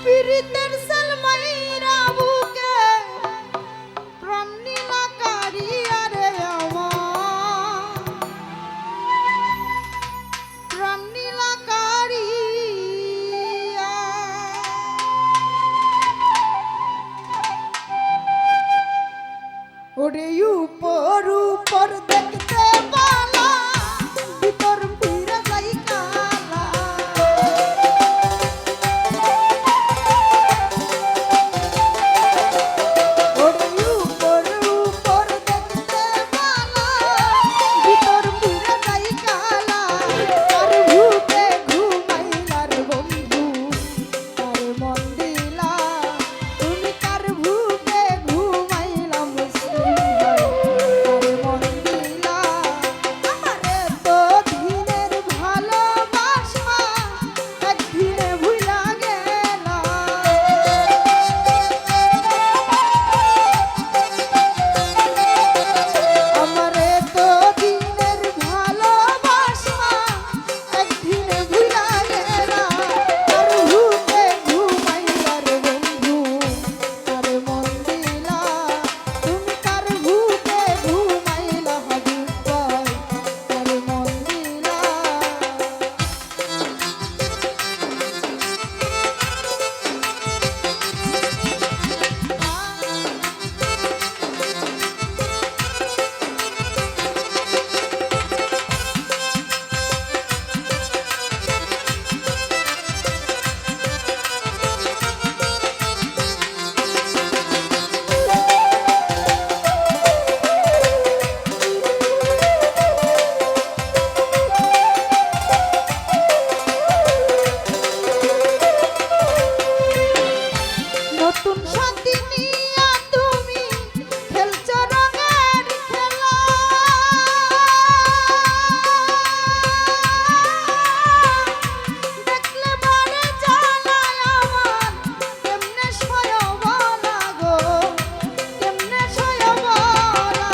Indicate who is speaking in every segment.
Speaker 1: পীড়িতের সালমাইরা বুকে প্রাণ নীলা কারিয়া রে আমার প্রাণ নীলা কারিয়া ওরে উপর উপর দেখতে পালা ভিতর ফিরে যাই কালা ওরে উপর উপর দেখতে পালা ভিতর ফিরে যাই কালা আর ভূতে ঘুমাইলার বন্ধু তার মন দিলা তুমি কার ভূতে ঘুমাইলা মুসলিম তার মন দিলা আমারে তো দিনের ভালোবাসা একদিনে ভুলা গেলা আমারে তো দিনের ভালোবাসা একদিনে ভুলা গেলা আর ভূতে ঘুমাইলার বন্ধু তার মন দিলা তুমি কার ভূতে ঘুমাইলা হাবিব ভাই তার মন দিলা নতুন সাথী নিয়া তুমি খেলছো রঙের খেলা দেখলে বারে জ্বালায় আমার কেমনে সয়ব না গো কেমনে সয়ব না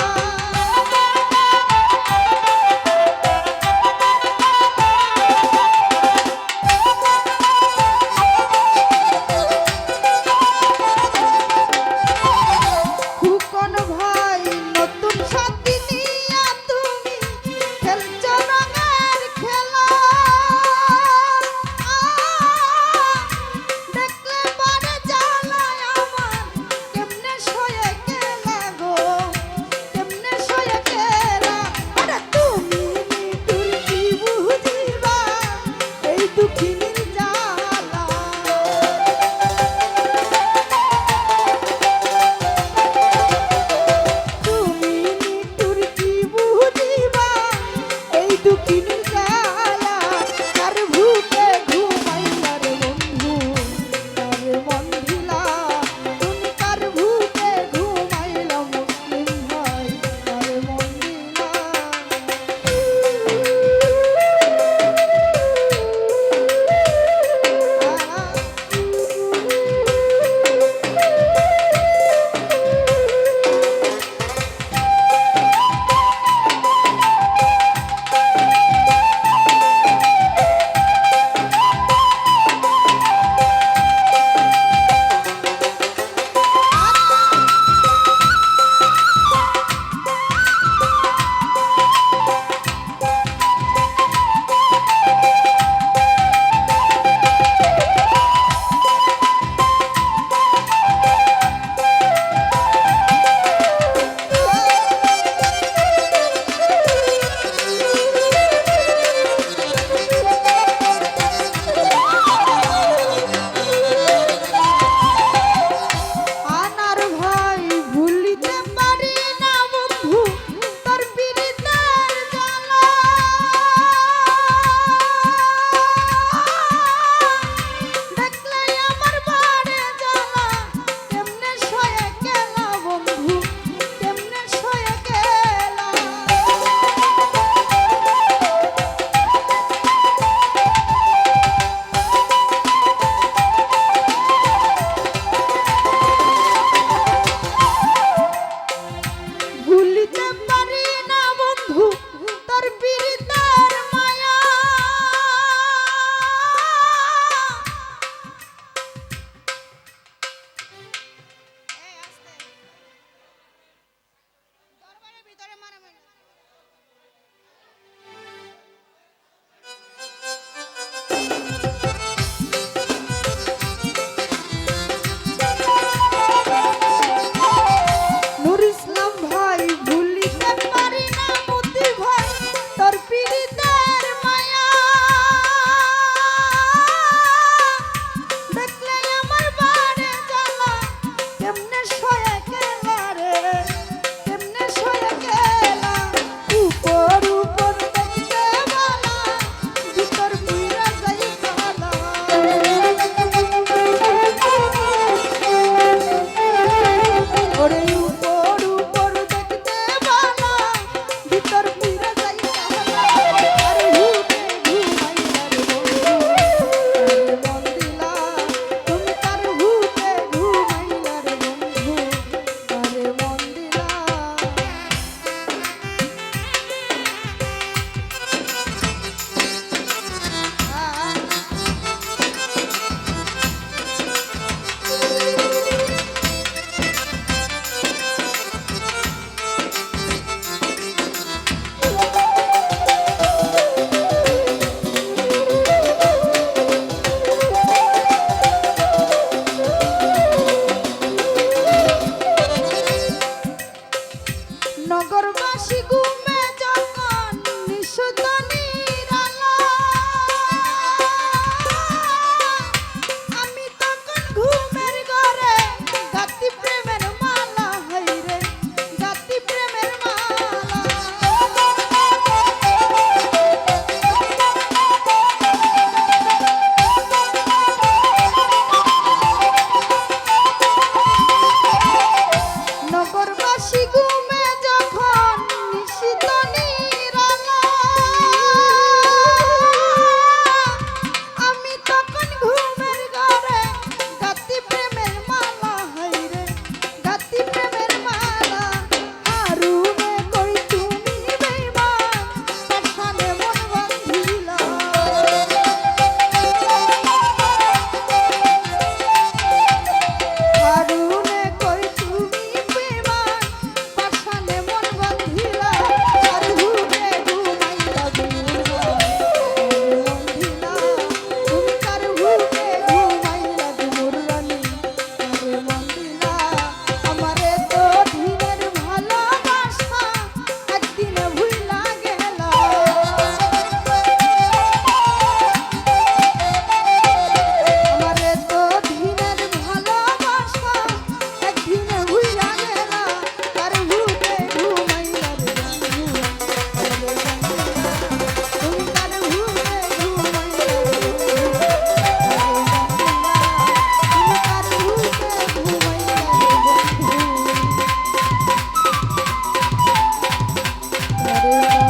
Speaker 1: দেব